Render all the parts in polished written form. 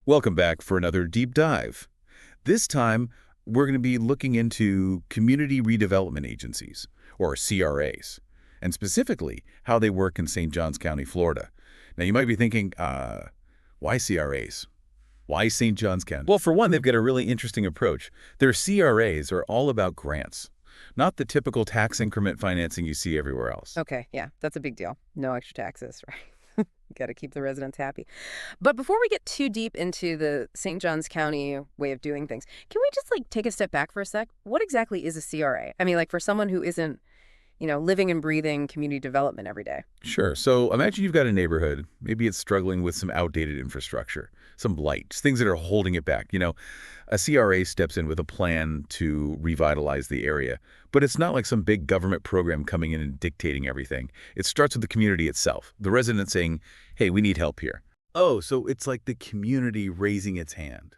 Welcome back for another deep dive. This time, we're going to be looking into Community Redevelopment Agencies, or CRAs, and specifically how they work in St. Johns County, Florida. Now, you might be thinking, why CRAs? Why St. Johns County? Well, for one, they've got a really interesting approach. Their CRAs are all about grants, not the typical tax increment financing you see everywhere else. Okay, yeah, that's a big deal. No extra taxes, right? Got to keep the residents happy. But before we get too deep into the St. Johns County way of doing things, can we just take a step back for a sec? What exactly is a CRA? I mean, for someone who isn't, living and breathing community development every day. Sure. So imagine you've got a neighborhood. Maybe it's struggling with some outdated infrastructure, some blight, things that are holding it back. A CRA steps in with a plan to revitalize the area. But it's not like some big government program coming in and dictating everything. It starts with the community itself, the residents saying, hey, we need help here. Oh, so it's like the community raising its hand,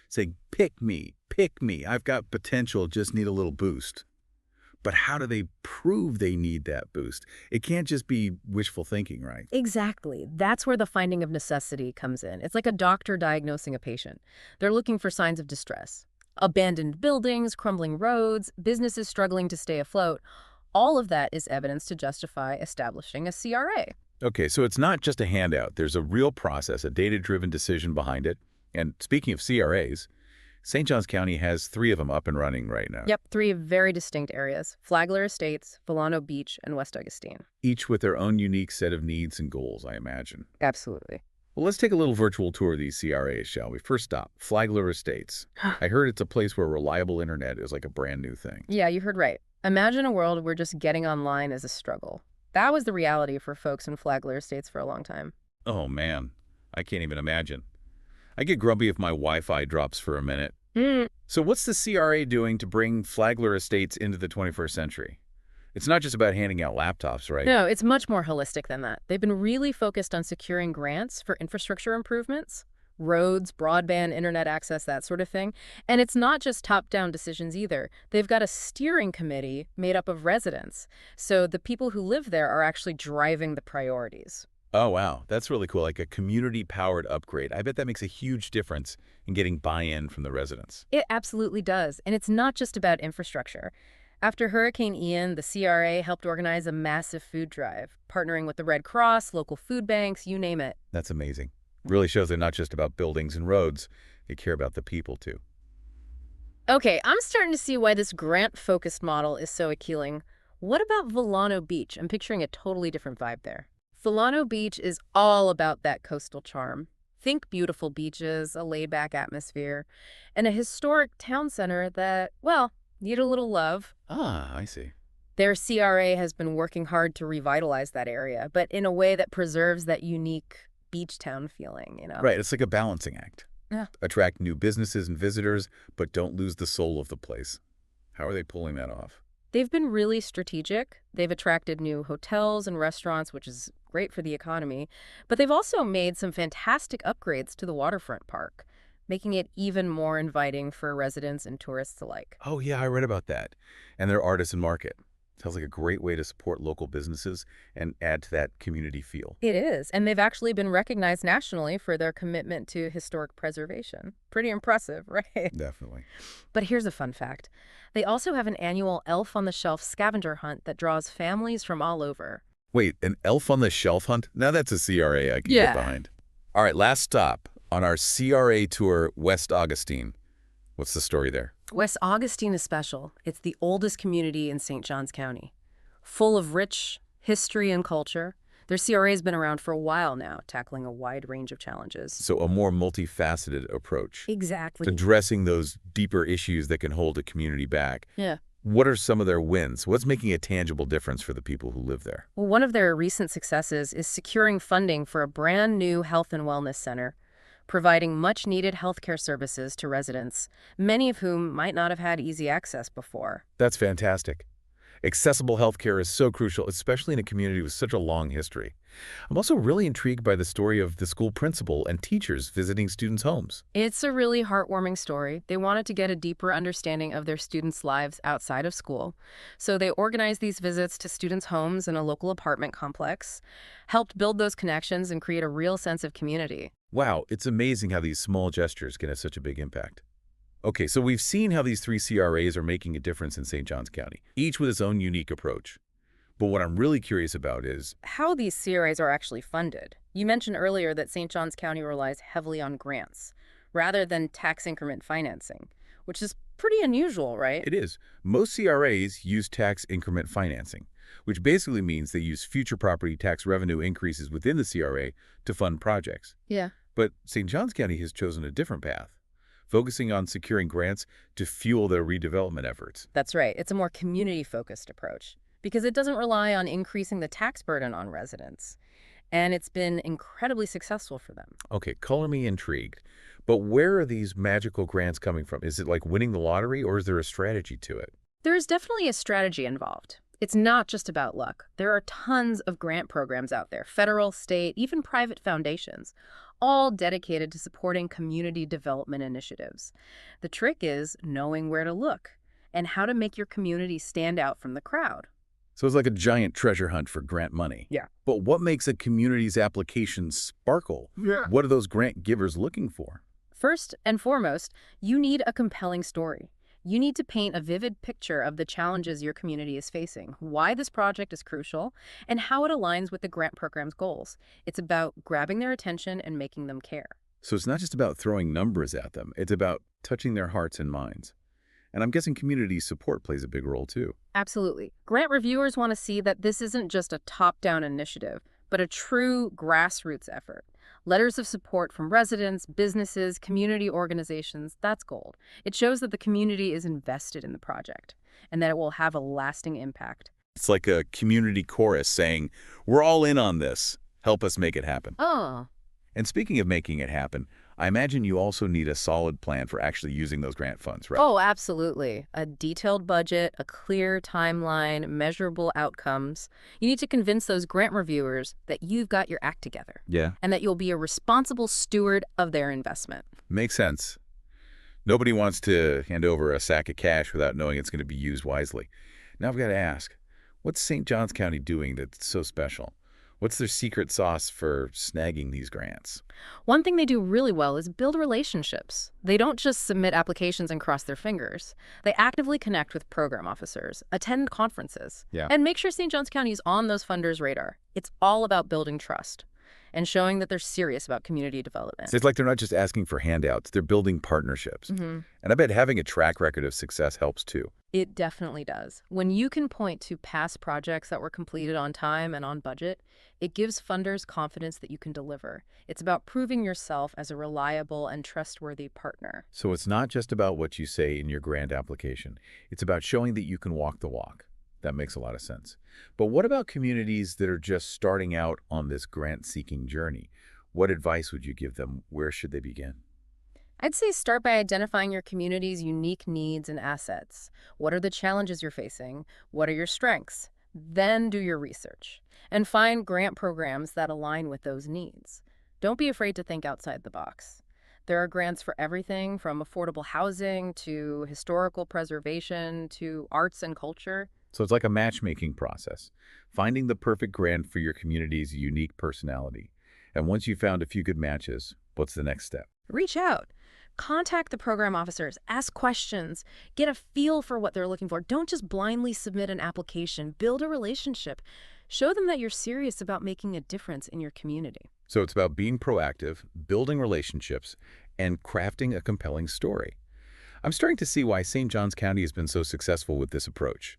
saying, pick me, I've got potential, just need a little boost. But how do they prove they need that boost? It can't just be wishful thinking, right? Exactly. That's where the finding of necessity comes in. It's like a doctor diagnosing a patient. They're looking for signs of distress. Abandoned buildings, crumbling roads, businesses struggling to stay afloat. All of that is evidence to justify establishing a CRA. Okay, so it's not just a handout. There's a real process, a data-driven decision behind it. And speaking of CRAs, St. Johns County has 3 of them up and running right now. Yep, 3 very distinct areas: Flagler Estates, Vilano Beach, and West Augustine. Each with their own unique set of needs and goals, I imagine. Absolutely. Well, let's take a little virtual tour of these CRAs, shall we? First stop, Flagler Estates. I heard it's a place where reliable internet is like a brand new thing. Yeah, you heard right. Imagine a world where just getting online is a struggle. That was the reality for folks in Flagler Estates for a long time. Oh, man. I can't even imagine. I get grumpy if my Wi-Fi drops for a minute. So what's the CRA doing to bring Flagler Estates into the 21st century? It's not just about handing out laptops, right? No, it's much more holistic than that. They've been really focused on securing grants for infrastructure improvements, roads, broadband, internet access, that sort of thing. And it's not just top-down decisions either. They've got a steering committee made up of residents. So the people who live there are actually driving the priorities. Oh, wow. That's really cool. Like a community-powered upgrade. I bet that makes a huge difference in getting buy-in from the residents. It absolutely does. And it's not just about infrastructure. After Hurricane Ian, the CRA helped organize a massive food drive, partnering with the Red Cross, local food banks, you name it. That's amazing. Really shows they're not just about buildings and roads. They care about the people, too. Okay, I'm starting to see why this grant-focused model is so appealing. What about Vilano Beach? I'm picturing a totally different vibe there. Vilano Beach is all about that coastal charm. Think beautiful beaches, a laid-back atmosphere, and a historic town center that, well, need a little love. Ah, I see. Their CRA has been working hard to revitalize that area, but in a way that preserves that unique beach town feeling. Right, it's like a balancing act. Yeah. Attract new businesses and visitors, but don't lose the soul of the place. How are they pulling that off? They've been really strategic. They've attracted new hotels and restaurants, which is great for the economy. But they've also made some fantastic upgrades to the waterfront park, making it even more inviting for residents and tourists alike. Oh, yeah, I read about that. And their artisan market. Sounds like a great way to support local businesses and add to that community feel. It is, and they've actually been recognized nationally for their commitment to historic preservation. Pretty impressive, right? Definitely. But here's a fun fact. They also have an annual Elf on the Shelf scavenger hunt that draws families from all over. Wait, an elf on the shelf hunt? Now that's a CRA I can get behind. All right, last stop on our CRA tour, West Augustine. What's the story there? West Augustine is special. It's the oldest community in St. Johns County. Full of rich history and culture. Their CRA has been around for a while now, tackling a wide range of challenges. So a more multifaceted approach. Exactly. Addressing those deeper issues that can hold a community back. Yeah. What are some of their wins? What's making a tangible difference for the people who live there? Well, one of their recent successes is securing funding for a brand new health and wellness center, providing much-needed healthcare services to residents, many of whom might not have had easy access before. That's fantastic. Accessible healthcare is so crucial, especially in a community with such a long history. I'm also really intrigued by the story of the school principal and teachers visiting students' homes. It's a really heartwarming story. They wanted to get a deeper understanding of their students' lives outside of school. So they organized these visits to students' homes in a local apartment complex, helped build those connections and create a real sense of community. Wow, it's amazing how these small gestures can have such a big impact. Okay, so we've seen how these three CRAs are making a difference in St. Johns County, each with its own unique approach. But what I'm really curious about is, How these CRAs are actually funded. You mentioned earlier that St. Johns County relies heavily on grants rather than tax increment financing, which is pretty unusual, right? it is, most CRAs use tax increment financing, which basically means they use future property tax revenue increases within the CRA to fund projects. Yeah. But St. Johns County has chosen a different path, focusing on securing grants to fuel their redevelopment efforts. That's right. It's a more community-focused approach because it doesn't rely on increasing the tax burden on residents. And it's been incredibly successful for them. Okay, color me intrigued. But where are these magical grants coming from? Is it like winning the lottery, or is there a strategy to it? There is definitely a strategy involved. It's not just about luck. There are tons of grant programs out there, federal, state, even private foundations, all dedicated to supporting community development initiatives. The trick is knowing where to look and how to make your community stand out from the crowd. So it's like a giant treasure hunt for grant money. Yeah. But what makes a community's application sparkle? Yeah. What are those grant givers looking for? First and foremost, you need a compelling story. You need to paint a vivid picture of the challenges your community is facing, why this project is crucial, and how it aligns with the grant program's goals. It's about grabbing their attention and making them care. So it's not just about throwing numbers at them. It's about touching their hearts and minds. And I'm guessing community support plays a big role too. Absolutely. Grant reviewers want to see that this isn't just a top-down initiative, but a true grassroots effort. Letters of support from residents, businesses, community organizations, that's gold. It shows that the community is invested in the project and that it will have a lasting impact. It's like a community chorus saying, "We're all in on this. Help us make it happen." Oh, And speaking of making it happen, I imagine you also need a solid plan for actually using those grant funds, right? Oh, absolutely. A detailed budget, a clear timeline, measurable outcomes. You need to convince those grant reviewers that you've got your act together Yeah. and that you'll be a responsible steward of their investment. Makes sense. Nobody wants to hand over a sack of cash without knowing it's going to be used wisely. Now I've got to ask, what's St. Johns County doing that's so special? What's their secret sauce for snagging these grants? One thing they do really well is build relationships. They don't just submit applications and cross their fingers. They actively connect with program officers, attend conferences, Yeah. and make sure St. Johns County is on those funders' radar. It's all about building trust and showing that they're serious about community development. So it's like they're not just asking for handouts, they're building partnerships. And I bet having a track record of success helps too. It definitely does. When you can point to past projects that were completed on time and on budget, it gives funders confidence that you can deliver. It's about proving yourself as a reliable and trustworthy partner. So it's not just about what you say in your grant application. It's about showing that you can walk the walk. That makes a lot of sense. But what about communities that are just starting out on this grant-seeking journey? What advice would you give them? Where should they begin? I'd say start by identifying your community's unique needs and assets. What are the challenges you're facing? What are your strengths? Then do your research and find grant programs that align with those needs. Don't be afraid to think outside the box. There are grants for everything from affordable housing to historical preservation to arts and culture. So it's like a matchmaking process, finding the perfect grant for your community's unique personality. And once you've found a few good matches, what's the next step? Reach out. Contact the program officers, ask questions, get a feel for what they're looking for. Don't just blindly submit an application. Build a relationship. Show them that you're serious about making a difference in your community. So it's about being proactive, building relationships, and crafting a compelling story. I'm starting to see why St. Johns County has been so successful with this approach.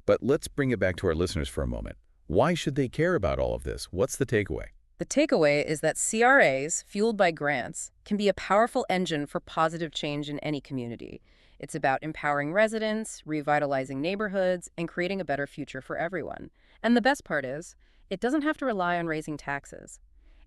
But let's bring it back to our listeners for a moment. Why should they care about all of this? What's the takeaway? The takeaway is that CRAs, fueled by grants, can be a powerful engine for positive change in any community. It's about empowering residents, revitalizing neighborhoods, and creating a better future for everyone. And the best part is, it doesn't have to rely on raising taxes.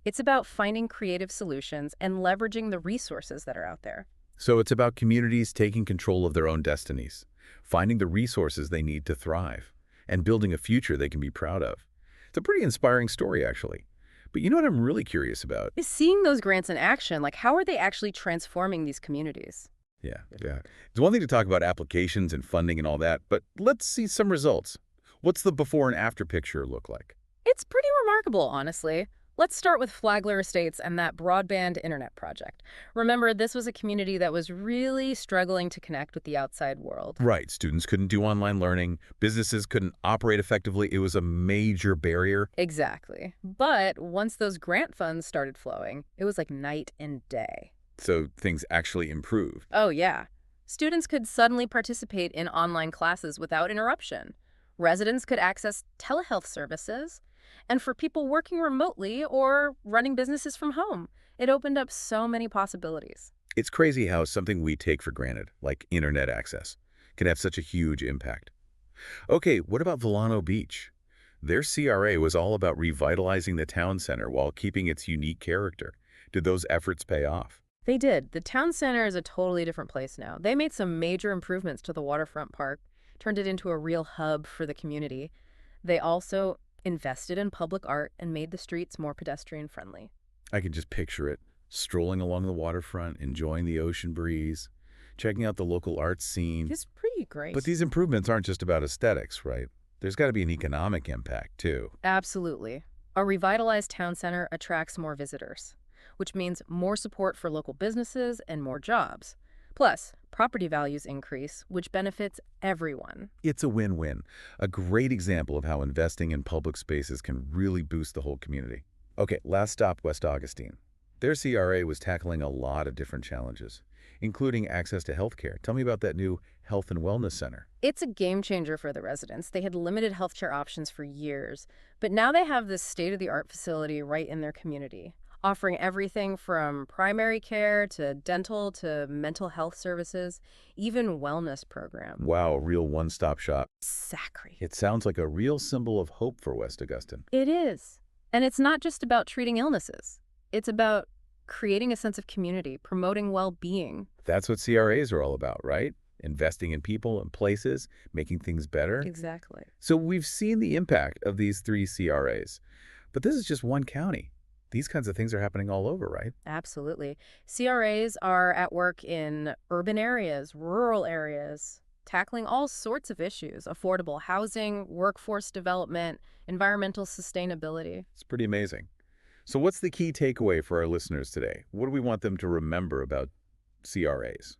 It's about finding creative solutions and leveraging the resources that are out there. So it's about communities taking control of their own destinies, finding the resources they need to thrive. and building a future they can be proud of. It's a pretty inspiring story, actually. But you know what I'm really curious about? Is seeing those grants in action, like how are they actually transforming these communities? Yeah. It's one thing to talk about applications and funding and all that, but let's see some results. What's the before and after picture look like? It's pretty remarkable, honestly. Let's start with Flagler Estates and that broadband internet project. Remember, this was a community that was really struggling to connect with the outside world. Right, students couldn't do online learning, businesses couldn't operate effectively. It was a major barrier. Exactly. But once those grant funds started flowing, it was like night and day. So things actually improved. Oh, yeah. Students could suddenly participate in online classes without interruption. Residents could access telehealth services. And for people working remotely or running businesses from home, it opened up so many possibilities. It's crazy how something we take for granted, like internet access, can have such a huge impact. Okay, what about Vilano Beach? Their CRA was all about revitalizing the town center while keeping its unique character. Did those efforts pay off? They did. The town center is a totally different place now. They made some major improvements to the waterfront park, turned it into a real hub for the community. They also invested in public art and made the streets more pedestrian friendly. I can just picture it, strolling along the waterfront, enjoying the ocean breeze, checking out the local art scene. It's pretty great. But these improvements aren't just about aesthetics, right? There's got to be an economic impact, too. Absolutely. A revitalized town center attracts more visitors, which means more support for local businesses and more jobs. Plus, property values increase, which benefits everyone. It's a win-win, a great example of how investing in public spaces can really boost the whole community. Okay, last stop, West Augustine. Their CRA was tackling a lot of different challenges, including access to health care. Tell me about that new health and wellness center. It's a game changer for the residents. They had limited healthcare options for years, but now they have this state-of-the-art facility right in their community, offering everything from primary care to dental to mental health services, even wellness programs. Wow, a real one-stop shop. Exactly. It sounds like a real symbol of hope for West Augustine. It is. And it's not just about treating illnesses. It's about creating a sense of community, promoting well-being. That's what CRAs are all about, right? Investing in people and places, making things better. Exactly. So we've seen the impact of these 3 CRAs, but this is just one county. These kinds of things are happening all over, right? Absolutely. CRAs are at work in urban areas, rural areas, tackling all sorts of issues: affordable housing, workforce development, environmental sustainability. It's pretty amazing. So what's the key takeaway for our listeners today? What do we want them to remember about CRAs?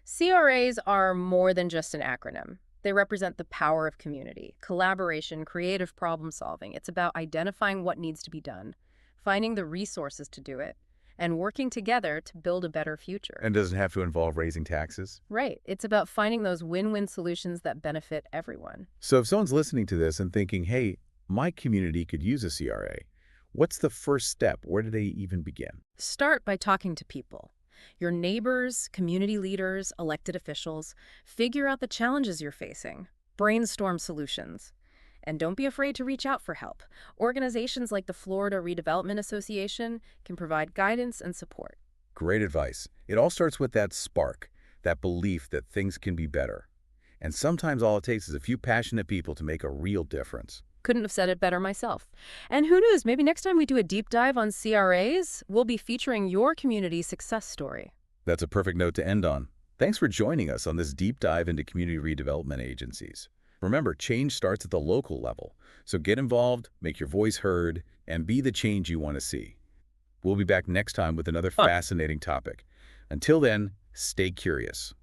CRAs are more than just an acronym. They represent the power of community, collaboration, creative problem solving. It's about identifying what needs to be done, finding the resources to do it, and working together to build a better future. And doesn't have to involve raising taxes? Right. It's about finding those win-win solutions that benefit everyone. So if someone's listening to this and thinking, hey, my community could use a CRA, what's the first step? Where do they even begin? Start by talking to people. Your neighbors, community leaders, elected officials. Figure out the challenges you're facing. Brainstorm solutions. And don't be afraid to reach out for help. Organizations like the Florida Redevelopment Association can provide guidance and support. Great advice. It all starts with that spark, that belief that things can be better. And sometimes all it takes is a few passionate people to make a real difference. Couldn't have said it better myself. And who knows, maybe next time we do a deep dive on CRAs, we'll be featuring your community success story. That's a perfect note to end on. Thanks for joining us on this deep dive into community redevelopment agencies. Remember, change starts at the local level. So get involved, make your voice heard, and be the change you want to see. We'll be back next time with another fascinating topic. Until then, stay curious.